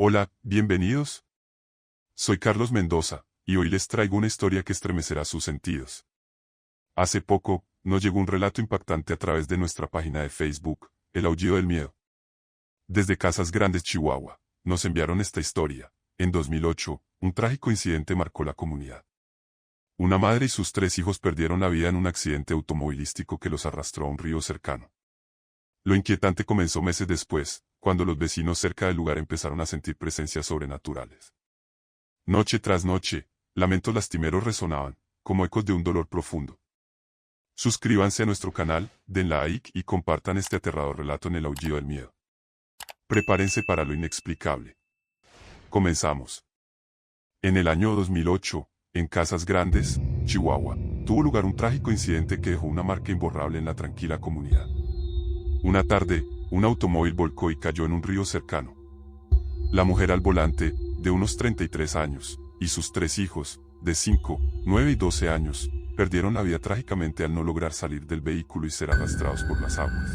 Hola, bienvenidos. Soy Carlos Mendoza, y hoy les traigo una historia que estremecerá sus sentidos. Hace poco, nos llegó un relato impactante a través de nuestra página de Facebook, El Aullido del Miedo. Desde Casas Grandes, Chihuahua, nos enviaron esta historia. En 2008, un trágico incidente marcó la comunidad. Una madre y sus 3 hijos perdieron la vida en un accidente automovilístico que los arrastró a un río cercano. Lo inquietante comenzó meses después, cuando los vecinos cerca del lugar empezaron a sentir presencias sobrenaturales. Noche tras noche, lamentos lastimeros resonaban, como ecos de un dolor profundo. Suscríbanse a nuestro canal, den like y compartan este aterrador relato en El Aullido del Miedo. Prepárense para lo inexplicable. Comenzamos. En el año 2008, en Casas Grandes, Chihuahua, tuvo lugar un trágico incidente que dejó una marca imborrable en la tranquila comunidad. Una tarde, un automóvil volcó y cayó en un río cercano. La mujer al volante, de unos 33 años, y sus 3 hijos, de 5, 9 y 12 años, perdieron la vida trágicamente al no lograr salir del vehículo y ser arrastrados por las aguas.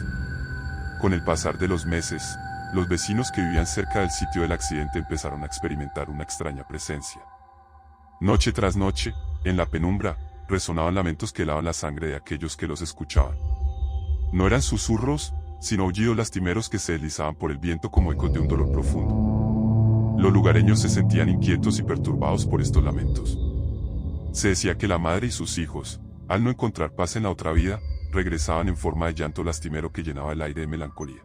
Con el pasar de los meses, los vecinos que vivían cerca del sitio del accidente empezaron a experimentar una extraña presencia. Noche tras noche, en la penumbra, resonaban lamentos que helaban la sangre de aquellos que los escuchaban. No eran susurros, sino aullidos lastimeros que se deslizaban por el viento como ecos de un dolor profundo. Los lugareños se sentían inquietos y perturbados por estos lamentos. Se decía que la madre y sus hijos, al no encontrar paz en la otra vida, regresaban en forma de llanto lastimero que llenaba el aire de melancolía.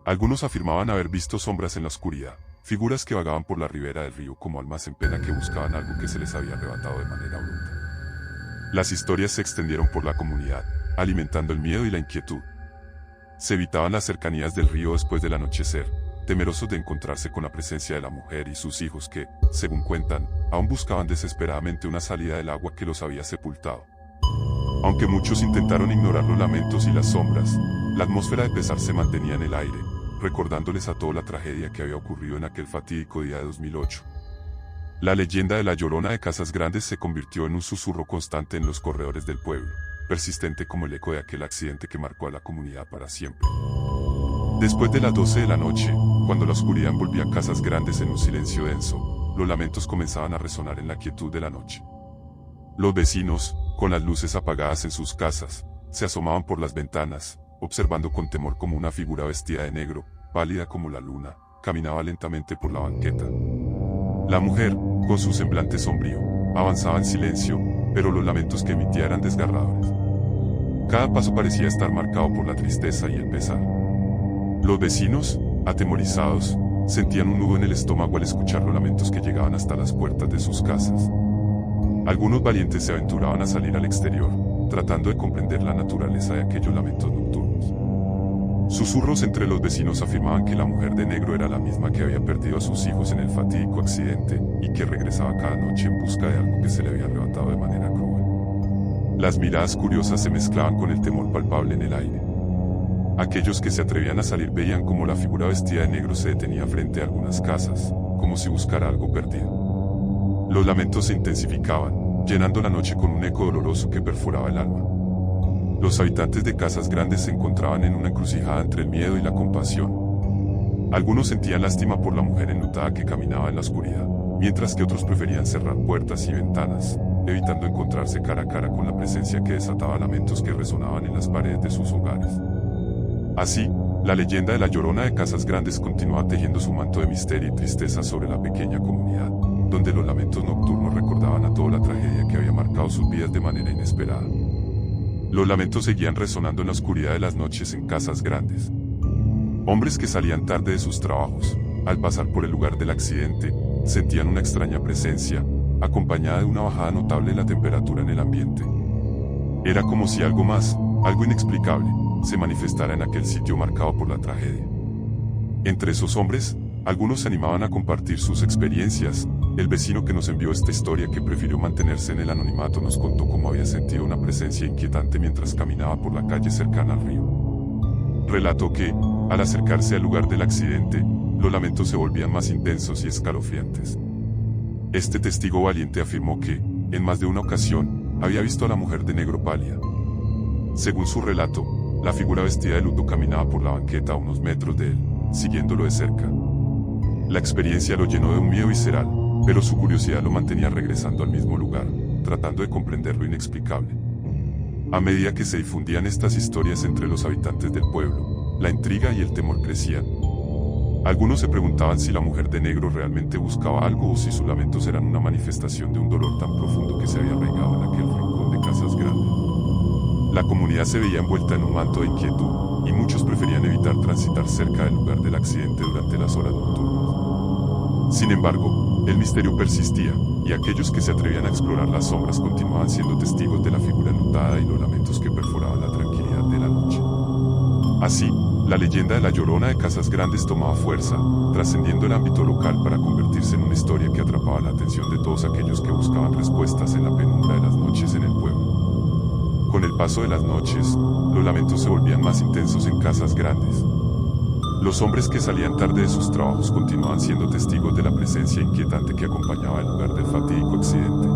Algunos afirmaban haber visto sombras en la oscuridad, figuras que vagaban por la ribera del río como almas en pena que buscaban algo que se les había arrebatado de manera bruta. Las historias se extendieron por la comunidad, alimentando el miedo y la inquietud. Se evitaban las cercanías del río después del anochecer, temerosos de encontrarse con la presencia de la mujer y sus hijos que, según cuentan, aún buscaban desesperadamente una salida del agua que los había sepultado. Aunque muchos intentaron ignorar los lamentos y las sombras, la atmósfera de pesar se mantenía en el aire, recordándoles a todos la tragedia que había ocurrido en aquel fatídico día de 2008. La leyenda de la Llorona de Casas Grandes se convirtió en un susurro constante en los corredores del pueblo, persistente como el eco de aquel accidente que marcó a la comunidad para siempre. Después de las 12 de la noche, cuando la oscuridad envolvía Casas Grandes en un silencio denso, los lamentos comenzaban a resonar en la quietud de la noche. Los vecinos, con las luces apagadas en sus casas, se asomaban por las ventanas, observando con temor como una figura vestida de negro, pálida como la luna, caminaba lentamente por la banqueta. La mujer, con su semblante sombrío, avanzaba en silencio, pero los lamentos que emitía eran desgarradores. Cada paso parecía estar marcado por la tristeza y el pesar. Los vecinos, atemorizados, sentían un nudo en el estómago al escuchar los lamentos que llegaban hasta las puertas de sus casas. Algunos valientes se aventuraban a salir al exterior, tratando de comprender la naturaleza de aquellos lamentos nocturnos. Susurros entre los vecinos afirmaban que la mujer de negro era la misma que había perdido a sus hijos en el fatídico accidente y que regresaba cada noche en busca de algo que se le había arrebatado de manera cruel. Las miradas curiosas se mezclaban con el temor palpable en el aire. Aquellos que se atrevían a salir veían como la figura vestida de negro se detenía frente a algunas casas, como si buscara algo perdido. Los lamentos se intensificaban, llenando la noche con un eco doloroso que perforaba el alma. Los habitantes de Casas Grandes se encontraban en una encrucijada entre el miedo y la compasión. Algunos sentían lástima por la mujer enlutada que caminaba en la oscuridad, mientras que otros preferían cerrar puertas y ventanas, evitando encontrarse cara a cara con la presencia que desataba lamentos que resonaban en las paredes de sus hogares. Así, la leyenda de la Llorona de Casas Grandes continuaba tejiendo su manto de misterio y tristeza sobre la pequeña comunidad, donde los lamentos nocturnos recordaban a toda la tragedia que había marcado sus vidas de manera inesperada. Los lamentos seguían resonando en la oscuridad de las noches en Casas Grandes. Hombres que salían tarde de sus trabajos, al pasar por el lugar del accidente, sentían una extraña presencia, acompañada de una bajada notable de la temperatura en el ambiente. Era como si algo más, algo inexplicable, se manifestara en aquel sitio marcado por la tragedia. Entre esos hombres, algunos se animaban a compartir sus experiencias. El vecino que nos envió esta historia, que prefirió mantenerse en el anonimato, nos contó cómo había sentido una presencia inquietante mientras caminaba por la calle cercana al río. Relató que, al acercarse al lugar del accidente, los lamentos se volvían más intensos y escalofriantes. Este testigo valiente afirmó que, en más de una ocasión, había visto a la mujer de negro pálida. Según su relato, la figura vestida de luto caminaba por la banqueta a unos metros de él, siguiéndolo de cerca. La experiencia lo llenó de un miedo visceral, pero su curiosidad lo mantenía regresando al mismo lugar, tratando de comprender lo inexplicable. A medida que se difundían estas historias entre los habitantes del pueblo, la intriga y el temor crecían. Algunos se preguntaban si la mujer de negro realmente buscaba algo o si sus lamentos eran una manifestación de un dolor tan profundo que se había arraigado en aquel rincón de Casas Grandes. La comunidad se veía envuelta en un manto de inquietud, y muchos preferían evitar transitar cerca del lugar del accidente durante las horas nocturnas. Sin embargo, el misterio persistía, y aquellos que se atrevían a explorar las sombras continuaban siendo testigos de la figura enlutada y los lamentos que perforaban la tranquilidad de la noche. Así, la leyenda de la Llorona de Casas Grandes tomaba fuerza, trascendiendo el ámbito local para convertirse en una historia que atrapaba la atención de todos aquellos que buscaban respuestas en la penumbra de las noches en el pueblo. Con el paso de las noches, los lamentos se volvían más intensos en Casas Grandes. Los hombres que salían tarde de sus trabajos continuaban siendo testigos de la presencia inquietante que acompañaba el lugar del fatídico accidente.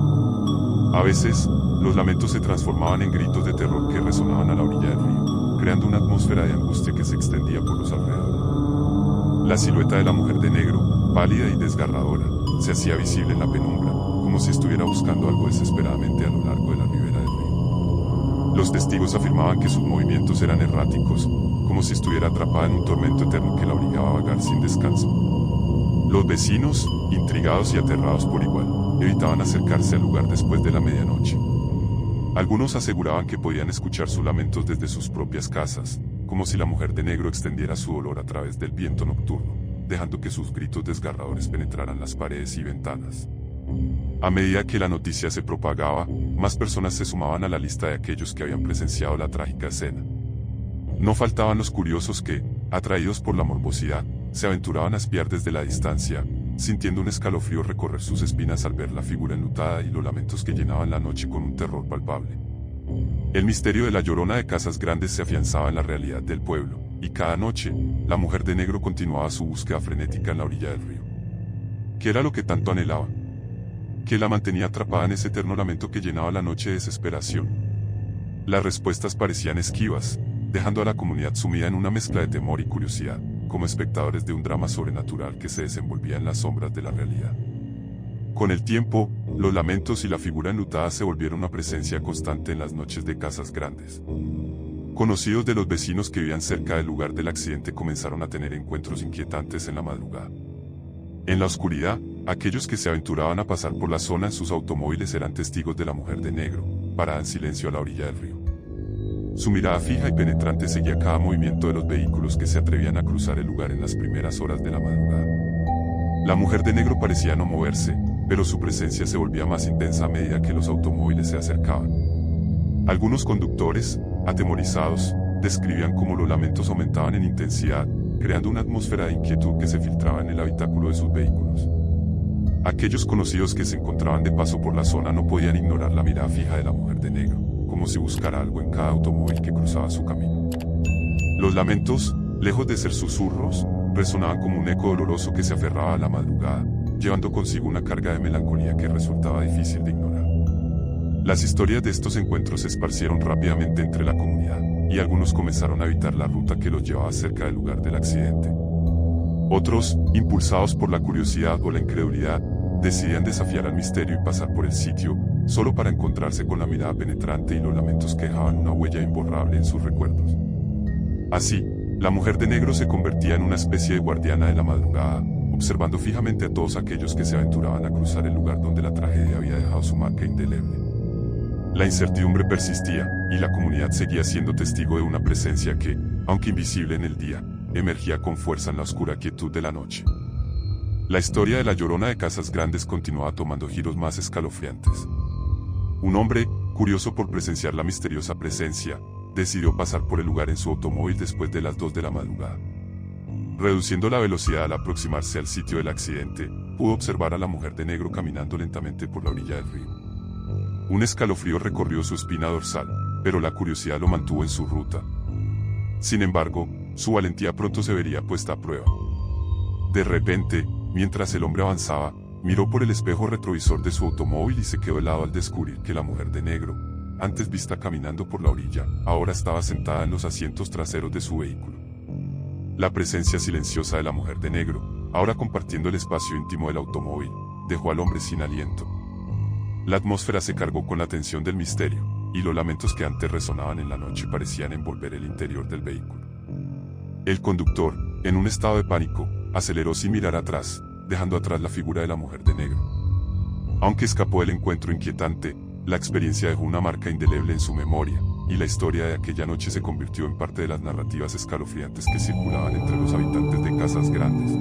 A veces, los lamentos se transformaban en gritos de terror que resonaban a la orilla del río, creando una atmósfera de angustia que se extendía por los alrededores. La silueta de la mujer de negro, pálida y desgarradora, se hacía visible en la penumbra, como si estuviera buscando algo desesperadamente a lo largo de la ribera del río. Los testigos afirmaban que sus movimientos eran erráticos, como si estuviera atrapada en un tormento eterno que la obligaba a vagar sin descanso. Los vecinos, intrigados y aterrados por igual, evitaban acercarse al lugar después de la medianoche. Algunos aseguraban que podían escuchar sus lamentos desde sus propias casas, como si la mujer de negro extendiera su dolor a través del viento nocturno, dejando que sus gritos desgarradores penetraran las paredes y ventanas. A medida que la noticia se propagaba, más personas se sumaban a la lista de aquellos que habían presenciado la trágica escena. No faltaban los curiosos que, atraídos por la morbosidad, se aventuraban a espiar desde la distancia, sintiendo un escalofrío recorrer sus espinas al ver la figura enlutada y los lamentos que llenaban la noche con un terror palpable. El misterio de la Llorona de Casas Grandes se afianzaba en la realidad del pueblo, y cada noche, la mujer de negro continuaba su búsqueda frenética en la orilla del río. ¿Qué era lo que tanto anhelaba? ¿Qué la mantenía atrapada en ese eterno lamento que llenaba la noche de desesperación? Las respuestas parecían esquivas, dejando a la comunidad sumida en una mezcla de temor y curiosidad, como espectadores de un drama sobrenatural que se desenvolvía en las sombras de la realidad. Con el tiempo, los lamentos y la figura enlutada se volvieron una presencia constante en las noches de Casas Grandes. Conocidos de los vecinos que vivían cerca del lugar del accidente comenzaron a tener encuentros inquietantes en la madrugada. En la oscuridad, aquellos que se aventuraban a pasar por la zona en sus automóviles eran testigos de la mujer de negro, parada en silencio a la orilla del río. Su mirada fija y penetrante seguía cada movimiento de los vehículos que se atrevían a cruzar el lugar en las primeras horas de la madrugada. La mujer de negro parecía no moverse, pero su presencia se volvía más intensa a medida que los automóviles se acercaban. Algunos conductores, atemorizados, describían cómo los lamentos aumentaban en intensidad, creando una atmósfera de inquietud que se filtraba en el habitáculo de sus vehículos. Aquellos conocidos que se encontraban de paso por la zona no podían ignorar la mirada fija de la mujer de negro, como si buscara algo en cada automóvil que cruzaba su camino. Los lamentos, lejos de ser susurros, resonaban como un eco doloroso que se aferraba a la madrugada, llevando consigo una carga de melancolía que resultaba difícil de ignorar. Las historias de estos encuentros se esparcieron rápidamente entre la comunidad, y algunos comenzaron a evitar la ruta que los llevaba cerca del lugar del accidente. Otros, impulsados por la curiosidad o la incredulidad, decidían desafiar al misterio y pasar por el sitio, solo para encontrarse con la mirada penetrante y los lamentos que dejaban una huella imborrable en sus recuerdos. Así, la mujer de negro se convertía en una especie de guardiana de la madrugada, observando fijamente a todos aquellos que se aventuraban a cruzar el lugar donde la tragedia había dejado su marca indeleble. La incertidumbre persistía, y la comunidad seguía siendo testigo de una presencia que, aunque invisible en el día, emergía con fuerza en la oscura quietud de la noche. La historia de la Llorona de Casas Grandes continuaba tomando giros más escalofriantes. Un hombre, curioso por presenciar la misteriosa presencia, decidió pasar por el lugar en su automóvil después de las 2 de la madrugada. Reduciendo la velocidad al aproximarse al sitio del accidente, pudo observar a la mujer de negro caminando lentamente por la orilla del río. Un escalofrío recorrió su espina dorsal, pero la curiosidad lo mantuvo en su ruta. Sin embargo, su valentía pronto se vería puesta a prueba. De repente, mientras el hombre avanzaba, miró por el espejo retrovisor de su automóvil y se quedó helado al descubrir que la mujer de negro, antes vista caminando por la orilla, ahora estaba sentada en los asientos traseros de su vehículo. La presencia silenciosa de la mujer de negro, ahora compartiendo el espacio íntimo del automóvil, dejó al hombre sin aliento. La atmósfera se cargó con la tensión del misterio, y los lamentos que antes resonaban en la noche parecían envolver el interior del vehículo. El conductor, en un estado de pánico, aceleró sin mirar atrás, dejando atrás la figura de la mujer de negro. Aunque escapó del encuentro inquietante, la experiencia dejó una marca indeleble en su memoria, y la historia de aquella noche se convirtió en parte de las narrativas escalofriantes que circulaban entre los habitantes de Casas Grandes.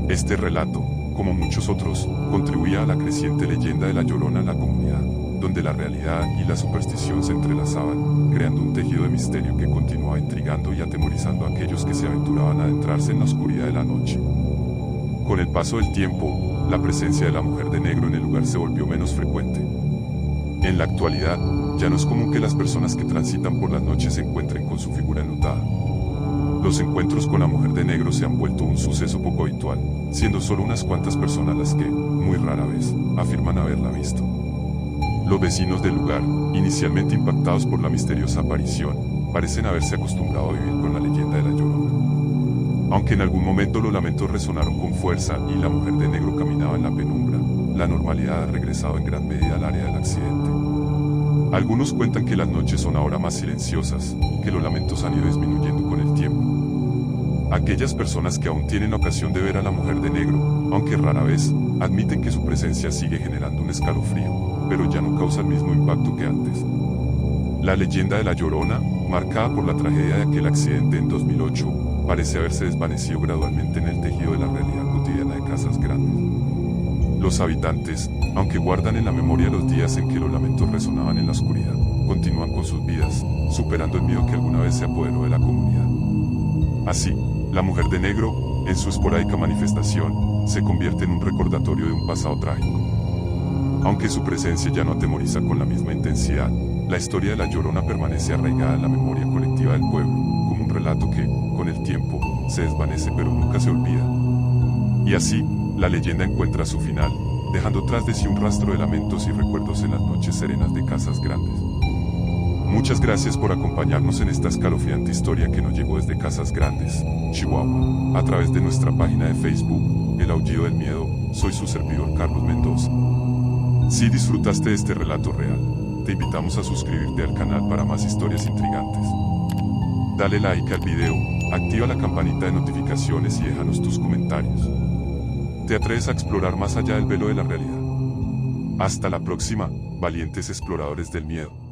Este relato, como muchos otros, contribuía a la creciente leyenda de la Llorona en la comunidad, donde la realidad y la superstición se entrelazaban, creando un tejido de misterio que continuaba intrigando y atemorizando a aquellos que se aventuraban a adentrarse en la oscuridad de la noche. Con el paso del tiempo, la presencia de la mujer de negro en el lugar se volvió menos frecuente. En la actualidad, ya no es común que las personas que transitan por las noches se encuentren con su figura enlutada. Los encuentros con la mujer de negro se han vuelto un suceso poco habitual, siendo solo unas cuantas personas las que, muy rara vez, afirman haberla visto. Los vecinos del lugar, inicialmente impactados por la misteriosa aparición, parecen haberse acostumbrado a vivir con la leyenda de la Llorona. Aunque en algún momento los lamentos resonaron con fuerza y la mujer de negro caminaba en la penumbra, la normalidad ha regresado en gran medida al área del accidente. Algunos cuentan que las noches son ahora más silenciosas, que los lamentos han ido disminuyendo con el tiempo. Aquellas personas que aún tienen la ocasión de ver a la mujer de negro, aunque rara vez, admiten que su presencia sigue generando un escalofrío, pero ya no causa el mismo impacto que antes. La leyenda de la Llorona, marcada por la tragedia de aquel accidente en 2008, parece haberse desvanecido gradualmente en el tejido de la realidad cotidiana de Casas Grandes. Los habitantes, aunque guardan en la memoria los días en que los lamentos resonaban en la oscuridad, continúan con sus vidas, superando el miedo que alguna vez se apoderó de la comunidad. Así, la mujer de negro, en su esporádica manifestación, se convierte en un recordatorio de un pasado trágico. Aunque su presencia ya no atemoriza con la misma intensidad, la historia de la Llorona permanece arraigada en la memoria colectiva del pueblo, como un relato que, con el tiempo, se desvanece pero nunca se olvida. Y así, la leyenda encuentra su final, dejando tras de sí un rastro de lamentos y recuerdos en las noches serenas de Casas Grandes. Muchas gracias por acompañarnos en esta escalofriante historia que nos llegó desde Casas Grandes, Chihuahua, a través de nuestra página de Facebook, El Aullido del Miedo. Soy su servidor Carlos Mendoza. Si disfrutaste de este relato real, te invitamos a suscribirte al canal para más historias intrigantes. Dale like al video, activa la campanita de notificaciones y déjanos tus comentarios. ¿Te atreves a explorar más allá del velo de la realidad? Hasta la próxima, valientes exploradores del miedo.